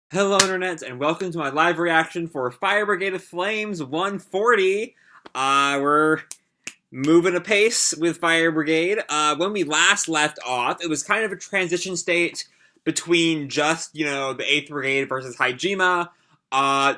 Hello, Internet, and welcome to my live reaction for Fire Brigade of Flames 140. We're moving apace with Fire Brigade. When we last left off, it was kind of a transition state between just, the 8th Brigade versus Hajime,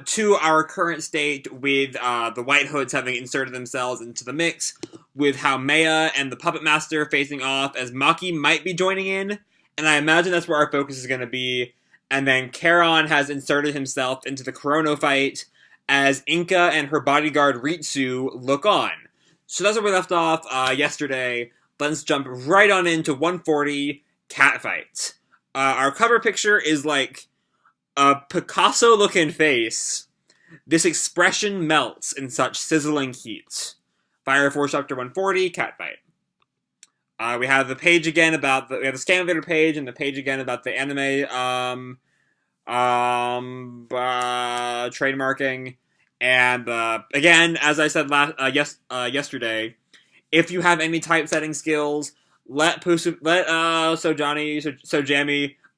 to our current state with the White Hoods having inserted themselves into the mix, with Haumea and the Puppet Master facing off as Maki might be joining in, and I imagine that's where our focus is going to be. And then Charon has inserted himself into the Chrono fight as Inka and her bodyguard Ritsu look on. So that's where we left off yesterday. Let's jump right on into 140 Catfight. Our cover picture is like a Picasso-looking face. This expression melts in such sizzling heat. Fire Force Chapter 140, Catfight. We have the page again about we have the scan later page and the page again about the anime trademarking, and again, as I said yesterday, if you have any typesetting skills, let Sojami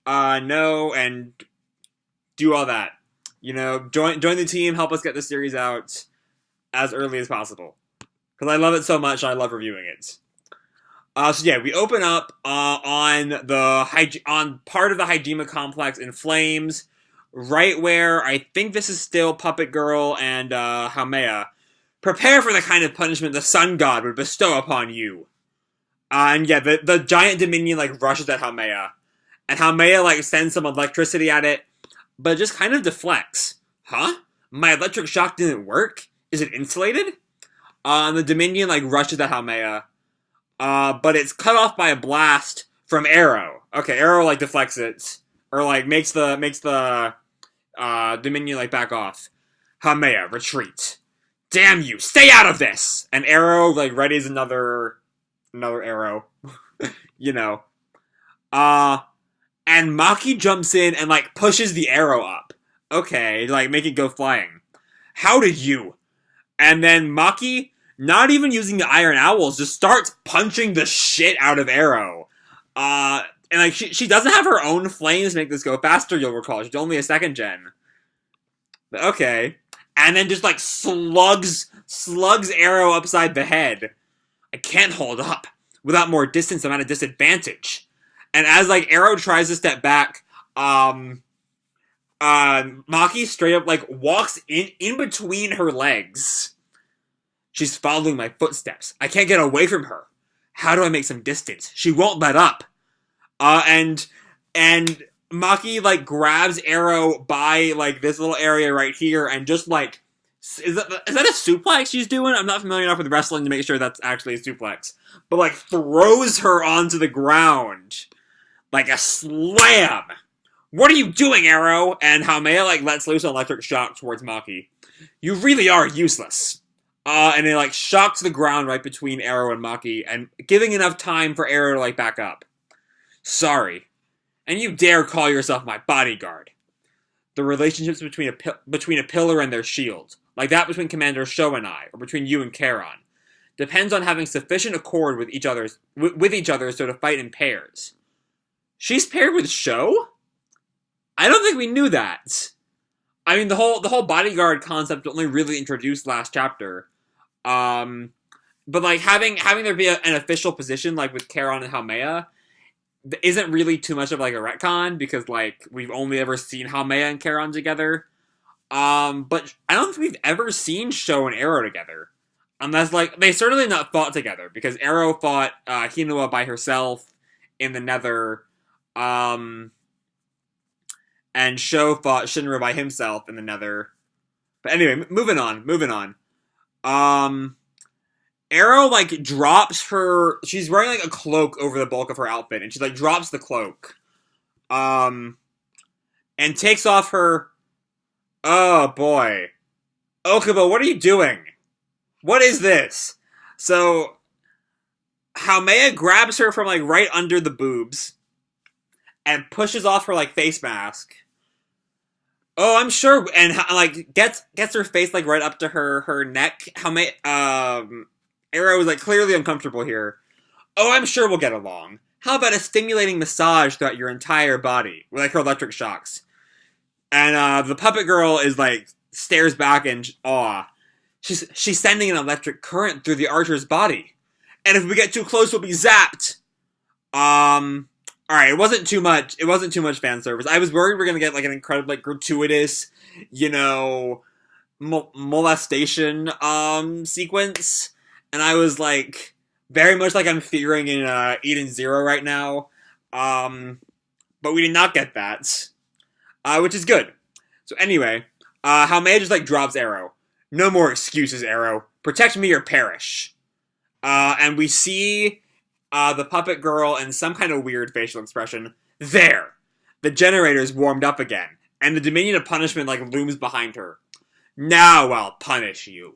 know and do all that. Join the team, help us get this series out as early as possible, because I love it so much. I love reviewing it. So yeah, we open up on part of the Hajime complex in flames, right where I think this is still Puppet Girl and Haumea. Prepare for the kind of punishment the Sun God would bestow upon you. And yeah, the giant Dominion rushes at Haumea, and Haumea sends some electricity at it, but it just kind of deflects. Huh? My electric shock didn't work? Is it insulated? And the Dominion rushes at Haumea. But it's cut off by a blast from Arrow. Okay, Arrow deflects it, or makes the Dominion back off. Haumea, retreat. Damn you! Stay out of this! And Arrow readies another arrow. And Maki jumps in and pushes the arrow up. Okay, make it go flying. How did you? And then Maki, not even using the Iron Owls, just starts punching the shit out of Arrow. And she doesn't have her own flames to make this go faster, you'll recall. She's only a 2nd gen. But okay. And then just slugs Arrow upside the head. I can't hold up. Without more distance, I'm at a disadvantage. And as Arrow tries to step back, Maki straight up walks in between her legs. She's following my footsteps. I can't get away from her. How do I make some distance? She won't let up. And Maki grabs Arrow by this little area right here and just is that a suplex she's doing? I'm not familiar enough with wrestling to make sure that's actually a suplex. But throws her onto the ground like a slam. What are you doing, Arrow? And Haumea lets loose an electric shock towards Maki. You really are useless. And it shocks the ground right between Arrow and Maki, and giving enough time for Arrow to back up. Sorry. And you dare call yourself my bodyguard. The relationships between a pillar and their shield, like that between Commander Sho and I, or between you and Charon, depends on having sufficient accord with each other so to fight in pairs. She's paired with Sho? I don't think we knew that. I mean, the whole bodyguard concept only really introduced last chapter. But having there be an official position with Charon and Haumea isn't really too much of a retcon, because we've only ever seen Haumea and Charon together. But I don't think we've ever seen Sho and Arrow together, unless they certainly not fought together, because Arrow fought Hinua by herself in the Nether, and Sho fought Shinra by himself in the Nether. But anyway, moving on. Arrow drops her. She's wearing a cloak over the bulk of her outfit, and she drops the cloak, and takes off her. Oh boy, Okubo, what are you doing? What is this? So Haumea grabs her from right under the boobs and pushes off her face mask. Oh, I'm sure, and gets her face right up to her neck. Arrow is clearly uncomfortable here. Oh, I'm sure we'll get along. How about a stimulating massage throughout your entire body with her electric shocks? And the puppet girl is like stares back in awe. She's sending an electric current through the archer's body, and if we get too close, we'll be zapped. All right, it wasn't too much. It wasn't too much fan service. I was worried we are gonna get like an incredibly like, gratuitous, you know, molestation sequence, and I was like very much like I'm fearing in Eden Zero right now. But we did not get that, which is good. So anyway, Haumea just like drops Arrow. No more excuses, Arrow. Protect me or perish. And we see the puppet girl and some kind of weird facial expression. There! The generator's warmed up again, and the Dominion of Punishment like looms behind her. Now I'll punish you.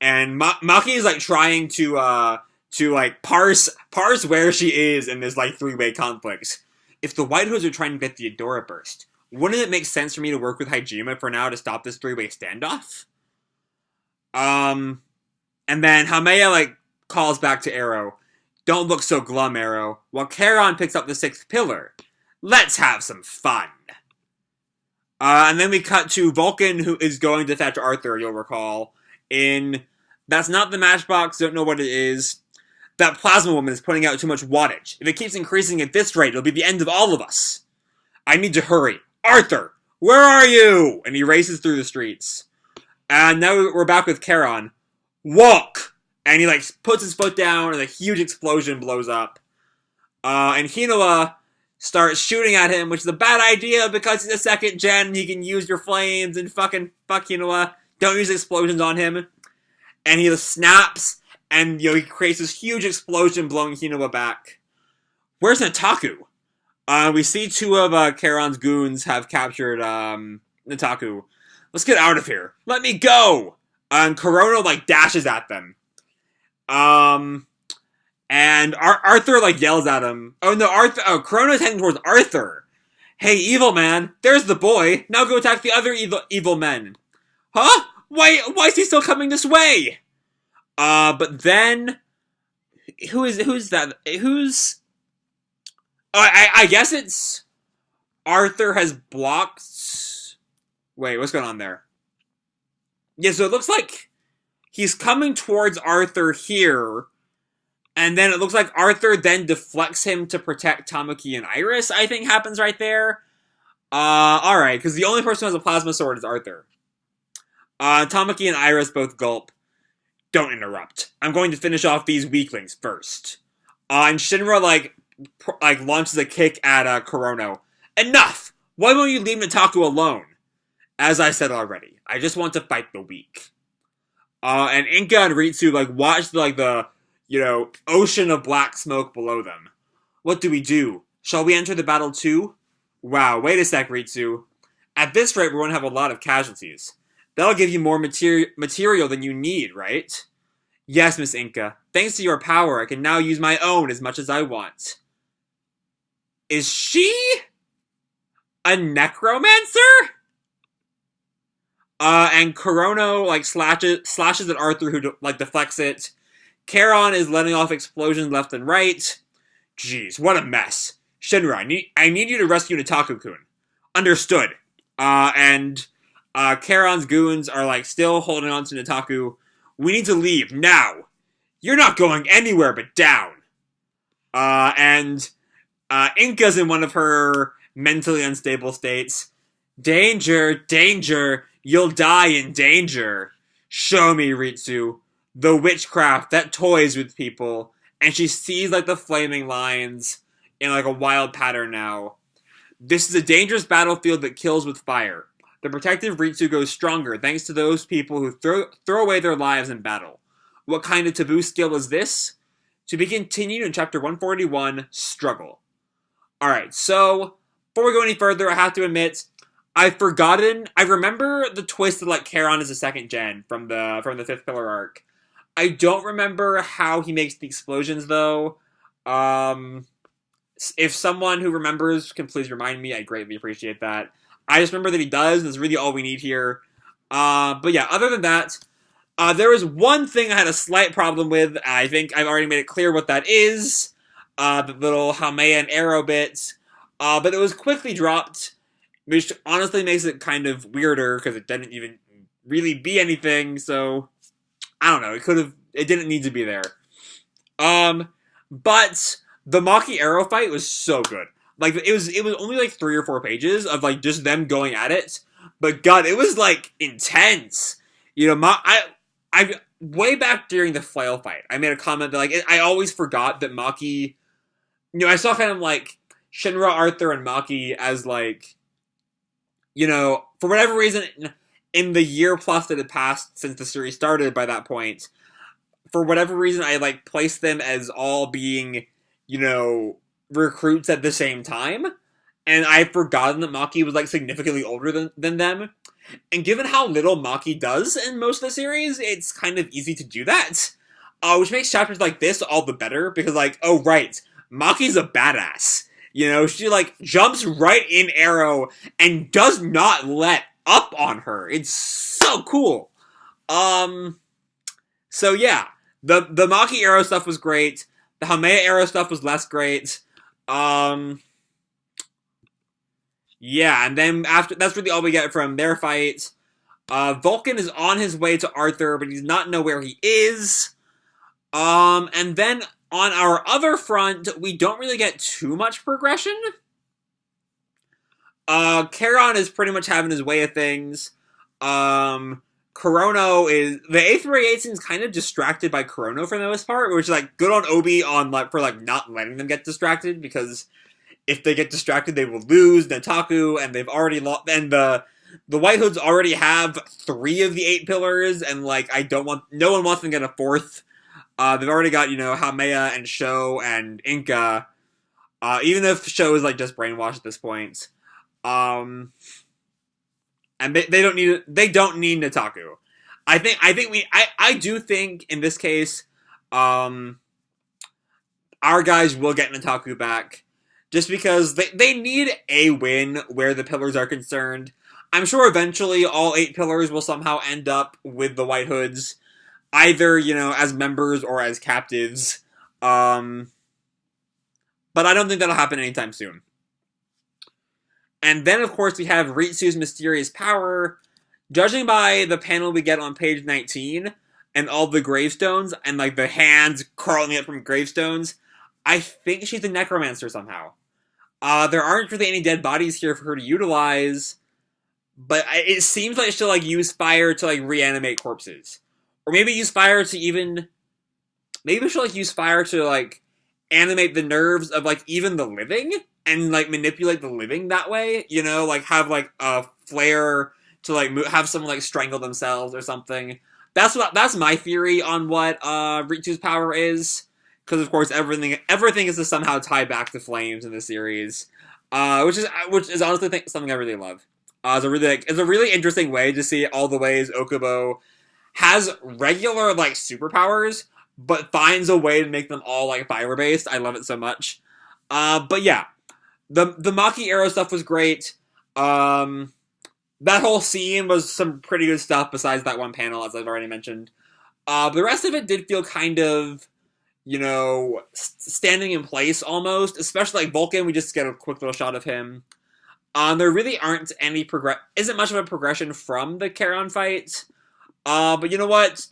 And Maki is like trying to like parse where she is in this like three-way conflict. If the White Hoods are trying to get the Adora Burst, wouldn't it make sense for me to work with Hajime for now to stop this three-way standoff? And then Haumea like calls back to Arrow. Don't look so glum, Arrow. While Charon picks up the sixth pillar. Let's have some fun. And then we cut to Vulcan, who is going to fetch Arthur, you'll recall. That's not the matchbox, don't know what it is. That plasma woman is putting out too much wattage. If it keeps increasing at this rate, it'll be the end of all of us. I need to hurry. Arthur, where are you? And he races through the streets. And now we're back with Charon. Walk! And he like puts his foot down and a huge explosion blows up. And Hinoa starts shooting at him, which is a bad idea because he's a second gen. He can use your flames and fucking fuck Hinoa. Don't use explosions on him. And he snaps and he creates this huge explosion blowing Hinoa back. Where's Nataku? We see two of Charon's goons have captured Nataku. Let's get out of here. Let me go! And Kurono like dashes at them. And Arthur like yells at him. Oh no, Kurono's heading towards Arthur. Hey, evil man, there's the boy. Now go attack the other evil men. Huh? Why is he still coming this way? But then who's that? I guess it's Arthur has blocked. Wait, what's going on there? Yeah, so it looks like he's coming towards Arthur here, and then it looks like Arthur then deflects him to protect Tamaki and Iris, I think happens right there. Alright, because the only person who has a plasma sword is Arthur. Tamaki and Iris both gulp. Don't interrupt. I'm going to finish off these weaklings first. And Shinra, like launches a kick at Kurono. Enough! Why won't you leave Nataku alone? As I said already, I just want to fight the weak. And Inka and Ritsu, watch the ocean of black smoke below them. What do we do? Shall we enter the battle too? Wow, wait a sec, Ritsu. At this rate, we're going to have a lot of casualties. That'll give you more material than you need, right? Yes, Miss Inka. Thanks to your power, I can now use my own as much as I want. Is she a necromancer? And Kurono, slashes at Arthur, who, deflects it. Charon is letting off explosions left and right. Jeez, what a mess. Shinra, I need you to rescue Nataku-kun. Understood. And Charon's goons are, still holding on to Nataku. We need to leave, now. You're not going anywhere but down. And Inka's in one of her mentally unstable states. Danger, danger, you'll die in danger. Show me, Ritsu. The witchcraft that toys with people. And she sees, the flaming lines in, a wild pattern now. This is a dangerous battlefield that kills with fire. The protective Ritsu goes stronger thanks to those people who throw away their lives in battle. What kind of taboo skill is this? To be continued in Chapter 141, Struggle. Alright, so, before we go any further, I have to admit, I remember the twist that, Charon is a second gen from the Fifth Pillar arc. I don't remember how he makes the explosions, though. If someone who remembers can please remind me, I greatly appreciate that. I just remember that he does, and that's really all we need here. But yeah, other than that, there was one thing I had a slight problem with. I think I've already made it clear what that is. The little Haumea and Arrow bit. But it was quickly dropped. which honestly makes it kind of weirder because it didn't even really be anything. So I don't know. It didn't need to be there. But the Maki Arrow fight was so good. Like it was only like 3 or 4 pages of like just them going at it, but God, it was like intense. You know, I way back during the flail fight, I made a comment that like I always forgot that Maki. You know, I saw kind of like Shinra, Arthur, and Maki as like, you know, for whatever reason, in the year plus that had passed since the series started by that point, for whatever reason, I like placed them as all being, you know, recruits at the same time, and I've forgotten that Maki was like significantly older than them. And given how little Maki does in most of the series, it's kind of easy to do that, which makes chapters like this all the better because, like, oh right, Maki's a badass. You know, she like jumps right in Arrow and does not let up on her. It's so cool. So yeah, the Maki Arrow stuff was great. The Hameya Arrow stuff was less great. Yeah, and then after that's really all we get from their fight. Vulcan is on his way to Arthur, but he's not know where he is. And then on our other front, we don't really get too much progression. Charon is pretty much having his way of things. Kurono is the A3A seems kind of distracted by Kurono for the most part, which is like good on Obi on like for like not letting them get distracted because if they get distracted, they will lose Nataku, and they've already lost. And the White Hoods already have 3 of the 8 pillars, and like no one wants them to get a 4th. They've already got Hameya and Sho and Inca. Even if Sho is like just brainwashed at this point. And they don't need Nataku. I do think in this case, our guys will get Nataku back. Just because they need a win where the pillars are concerned. I'm sure eventually all 8 pillars will somehow end up with the White Hoods. Either, as members or as captives. But I don't think that'll happen anytime soon. And then, of course, we have Ritsu's mysterious power. Judging by the panel we get on page 19, and all the gravestones, and like the hands crawling up from gravestones, I think she's a necromancer somehow. There aren't really any dead bodies here for her to utilize, but it seems like she'll like use fire to like reanimate corpses, or maybe use fire to maybe she'll like use fire to like animate the nerves of like even the living and like manipulate the living that way. Like have like a flare to like have someone like strangle themselves or something. That's my theory on what Ritsu's power is. Because of course everything is to somehow tie back to flames in the series, which is honestly something I really love. It's a really interesting way to see all the ways Okubo has regular like superpowers, but finds a way to make them all like fire based. I love it so much. But yeah, the Maki Arrow stuff was great. That whole scene was some pretty good stuff. Besides that one panel, as I've already mentioned, the rest of it did feel kind of, standing in place almost, especially like Vulcan. We just get a quick little shot of him. There really isn't much of a progression from the Charon fight. But you know what?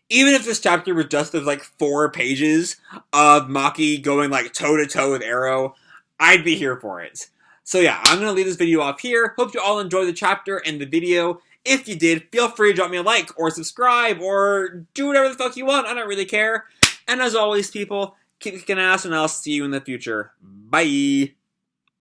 Even if this chapter was just of like 4 pages of Maki going like toe to toe with Arrow, I'd be here for it. So yeah, I'm gonna leave this video off here. Hope you all enjoyed the chapter and the video. If you did, feel free to drop me a like, or subscribe, or do whatever the fuck you want. I don't really care. And as always, people, keep kicking ass, and I'll see you in the future. Bye!